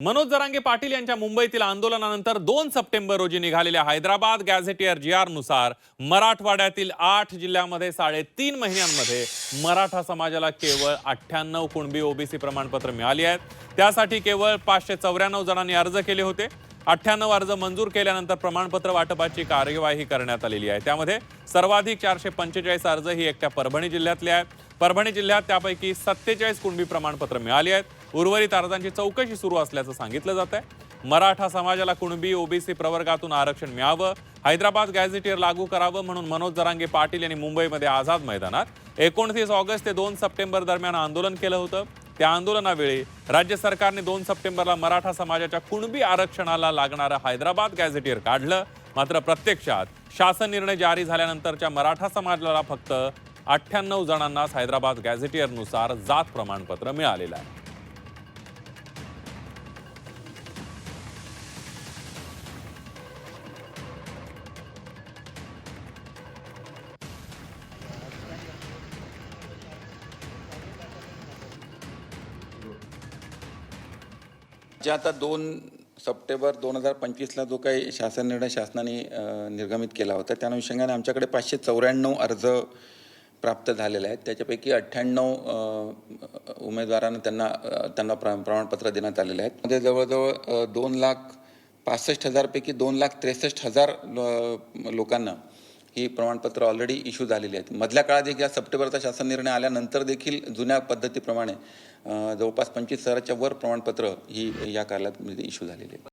मनोज जरांगे पाटील यांच्या मुंबईतील आंदोलनानंतर 2 सप्टेंबर रोजी निघालेल्या हैदराबाद गॅझेटियर GR नुसार मराठवाड्यातील 8 जिल्ह्यांमध्ये 3.5 महिन्यांमध्ये मराठा समाजाला केवळ 98 कुणबी ओबीसी प्रमाणपत्र मिळाली आहेत. त्यासाठी केवळ 594 जणांनी अर्ज केले होते. 98 अर्ज मंजूर केल्यानंतर प्रमाणपत्र वाटपाची कार्यवाही करण्यात आलेली आहे. त्यामध्ये सर्वाधिक 445 अर्ज ही एकट्या परभणी जिल्ह्यातले आहेत. परभणी जिल्ह्यात त्यापैकी 47 कुणबी प्रमाणपत्र मिळाली आहेत. उर्वरित अर्जांची चौकशी सुरू असल्याचं सांगितलं जात आहे. मराठा समाजाला कुणबी ओबीसी प्रवर्गातून आरक्षण मिळावं, हैदराबाद गॅझेटियर लागू करावं म्हणून मनोज जरांगे पाटील यांनी मुंबईमध्ये आझाद मैदानात 29 ऑगस्ट ते 2 सप्टेंबर दरम्यान आंदोलन केलं होतं. त्या आंदोलनावेळी राज्य सरकारने 2 सप्टेंबरला मराठा समाजाच्या कुणबी आरक्षणाला लागणारं हैदराबाद गॅझेटियर काढलं. मात्र प्रत्यक्षात शासन निर्णय जारी झाल्यानंतरच्या मराठा समाजाला फक्त 98 जणांनाच हैदराबाद गॅझेटियरनुसार जात प्रमाणपत्र मिळालेलं आहे. जे आता 2 सप्टेंबर 2025ला जो काही शासन निर्णय शासनाने निर्गमित केला होता त्या अनुषंगाने आमच्याकडे 594 अर्ज प्राप्त झालेले आहेत. त्याच्यापैकी 98 उमेदवारांना त्यांना प्रमाणपत्र देण्यात आलेले आहेत. मध्ये जवळजवळ 2,65,000 पैकी 2,63,000 लोकांना ही प्रमाणपत्र ऑलरेडी इश्यू झालेली आहेत. मधल्या काळात या सप्टेंबरचा शासन निर्णय आल्यानंतर देखील जुन्या पद्धतीप्रमाणे जवळपास 25,000च्या वर प्रमाणपत्र ही या कालावधीमध्ये इश्यू झालेली आहेत.